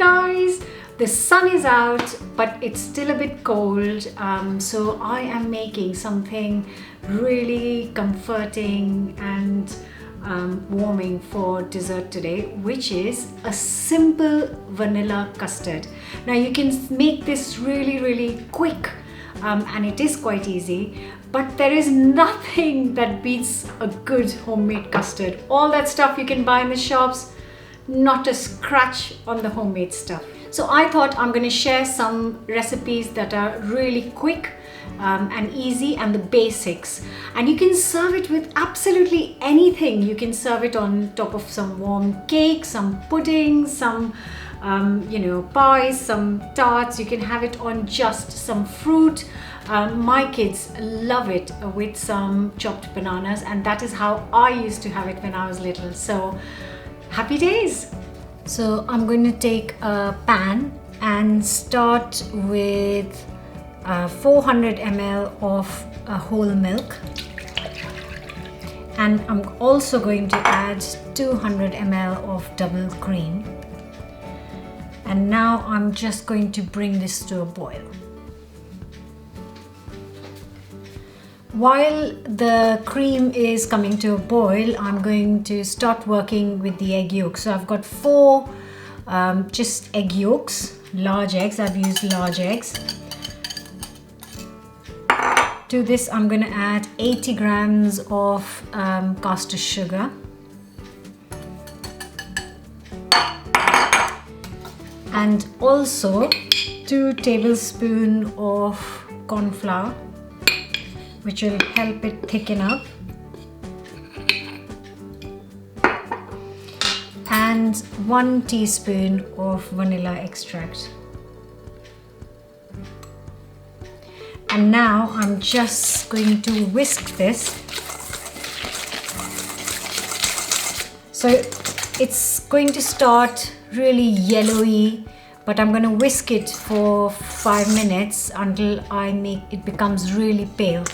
guys, the sun is out but it's still a bit cold, so I am making something really comforting and warming for dessert today, which is a simple vanilla custard. Now you can make this really quick, and it is quite easy, but there is nothing that beats a good homemade custard. All that stuff you can buy in the shops, not a scratch on the homemade stuff. So I thought I'm going to share some recipes that are really quick and easy, and the basics, and you can serve it with absolutely anything. You can serve it on top of some warm cake, some pudding, some pies, some tarts. You can have it on just some fruit. My kids love it with some chopped bananas, and that is how I used to have it when I was little. So happy days. So I'm going to take a pan and start with 400 ml of whole milk, and I'm also going to add 200 ml of double cream, and now I'm just going to bring this to a boil. While the cream is coming to a boil, I'm going to start working with the egg yolks. So I've got 4 just egg yolks, large eggs. I've used large eggs. To this I'm going to add 80 grams of caster sugar, and also 2 tablespoons of corn flour, which will help it thicken up, and 1 teaspoon of vanilla extract. And now I'm just going to whisk this. So it's going to start really yellowy, but I'm going to whisk it for 5 minutes until it becomes really pale.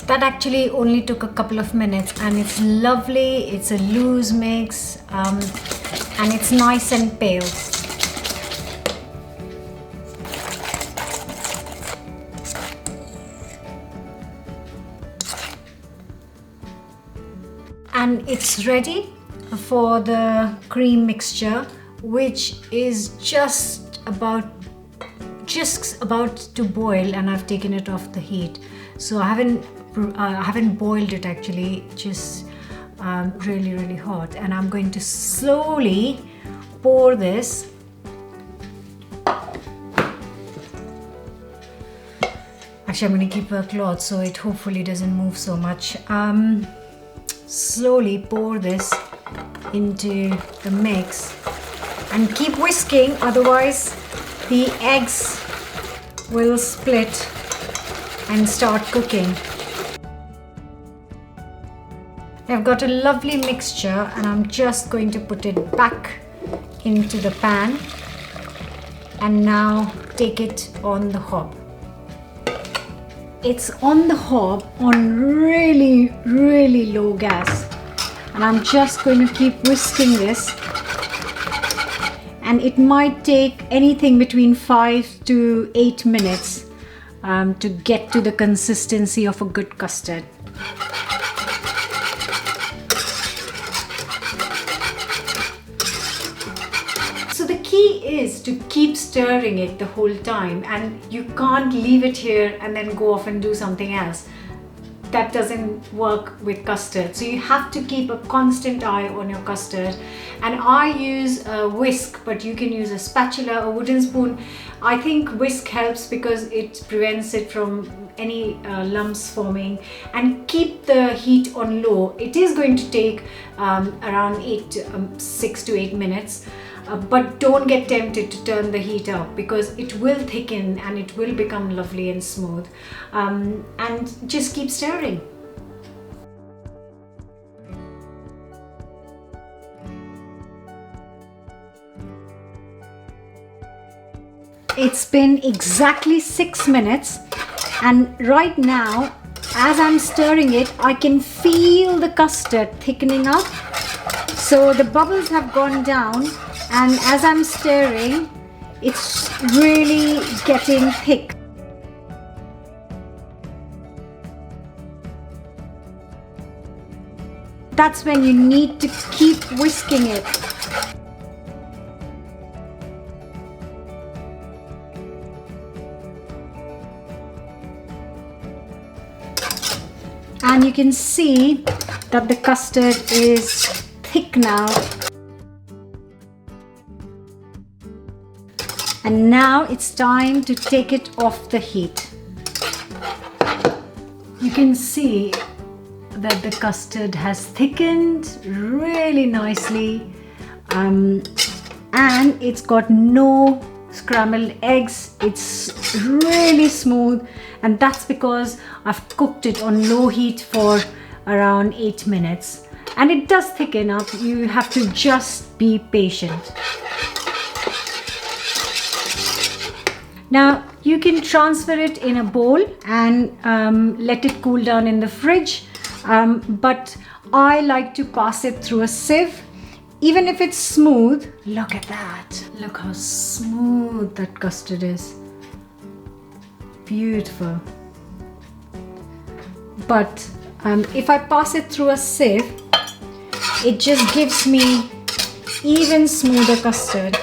That actually only took a couple of minutes, and it's lovely. It's a loose mix, and it's nice and pale. And it's ready for the cream mixture, which is just about to boil, and I've taken it off the heat. So I haven't boiled it actually, just really hot, and I'm going to slowly pour this. Actually, I'm going to keep a cloth so it hopefully doesn't move so much. Slowly pour this into the mix and keep whisking, otherwise the eggs will split and start cooking. I've got a lovely mixture, and I'm just going to put it back into the pan and now take it on the hob. It's on the hob on really low gas, and I'm just going to keep whisking this, and it might take anything between 5 to 8 minutes to get to the consistency of a good custard. So the key is to keep stirring it the whole time, and you can't leave it here and then go off and do something else. That doesn't work with custard. So you have to keep a constant eye on your custard. And I use a whisk, but you can use a spatula, a wooden spoon. I think whisk helps because it prevents it from any lumps forming, and keep the heat on low. It is going to take around 6 to 8 minutes. But don't get tempted to turn the heat up, because it will thicken and it will become lovely and smooth. And just keep stirring. It's been exactly 6 minutes, and right now as I'm stirring it, I can feel the custard thickening up. So the bubbles have gone down, and as I'm stirring, it's really getting thick. That's when you need to keep whisking it. And you can see that the custard is thick now. And now it's time to take it off the heat. You can see that the custard has thickened really nicely, and it's got no scrambled eggs. It's really smooth, and that's because I've cooked it on low heat for around 8 minutes, and it does thicken up. You have to just be patient. Now you can transfer it in a bowl and let it cool down in the fridge, but I like to pass it through a sieve. Even if it's smooth, look at that. Look how smooth that custard is. Beautiful. But if I pass it through a sieve, it just gives me even smoother custard.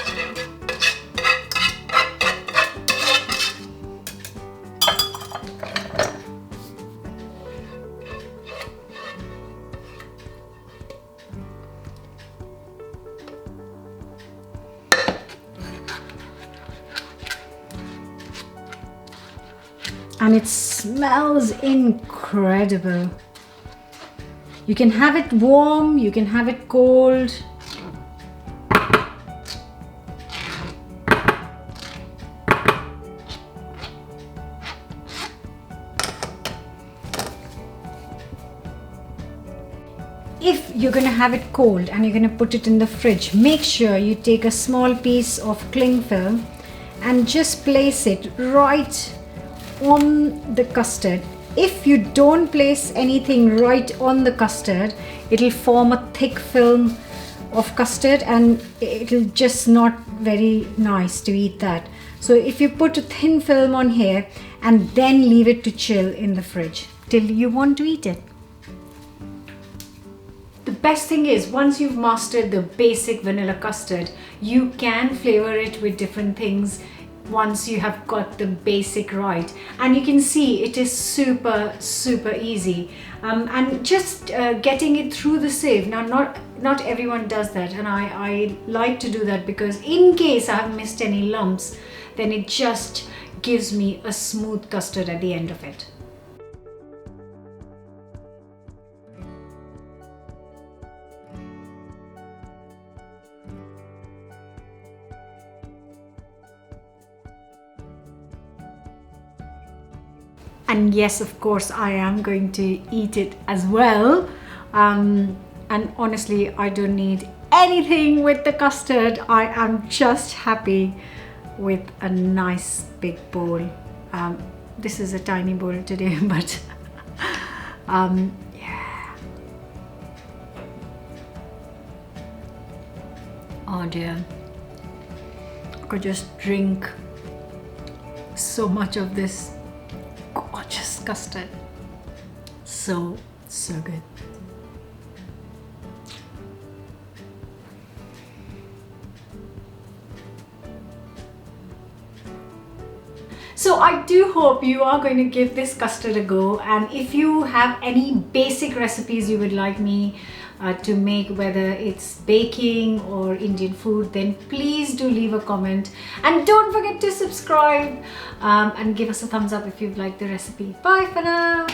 And it smells incredible. You can have it warm, you can have it cold. If you're going to have it cold and you're going to put it in the fridge, make sure you take a small piece of cling film and just place it right on the custard. If you don't place anything right on the custard, it'll form a thick film of custard and it'll just not very nice to eat that. So if you put a thin film on here and then leave it to chill in the fridge till you want to eat it. The best thing is, once you've mastered the basic vanilla custard, you can flavor it with different things once you have got the basic right. And you can see it is super easy, and just getting it through the sieve. Now not everyone does that, and I like to do that because in case I have missed any lumps, then it just gives me a smooth custard at the end of it. And yes, of course, I am going to eat it as well. And honestly, I don't need anything with the custard. I am just happy with a nice big bowl. This is a tiny bowl today, but yeah. Oh dear. I could just drink so much of this gorgeous custard. So good. So I do hope you are going to give this custard a go, and if you have any basic recipes you would like me to make, whether it's baking or Indian food, then please do leave a comment, and don't forget to subscribe and give us a thumbs up if you've liked the recipe. Bye for now.